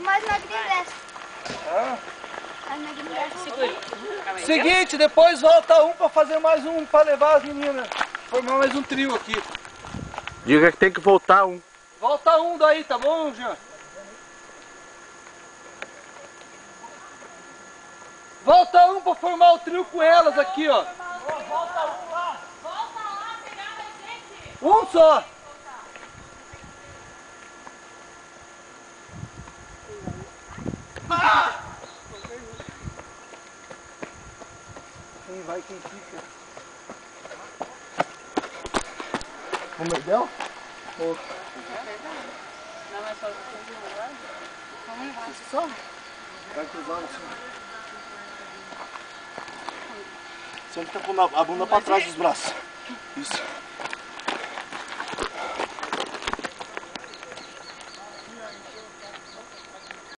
mais magrinho dessa. Ah. Mais magrinho dessa. Segura. Seguinte, depois volta um pra fazer mais um, pra levar as meninas. Formar mais um trio aqui. Diga que tem que voltar um. Volta um daí, tá bom, Jean? Volta um pra formar o trio com elas aqui, ó. Volta lá, pegada, gente. Um só. Quem vai, quem fica. O medel? Ou... Não, é só você. Vamos lá, só. Vai cruzando assim. Sempre tá com a bunda pra trás dos braços. Isso.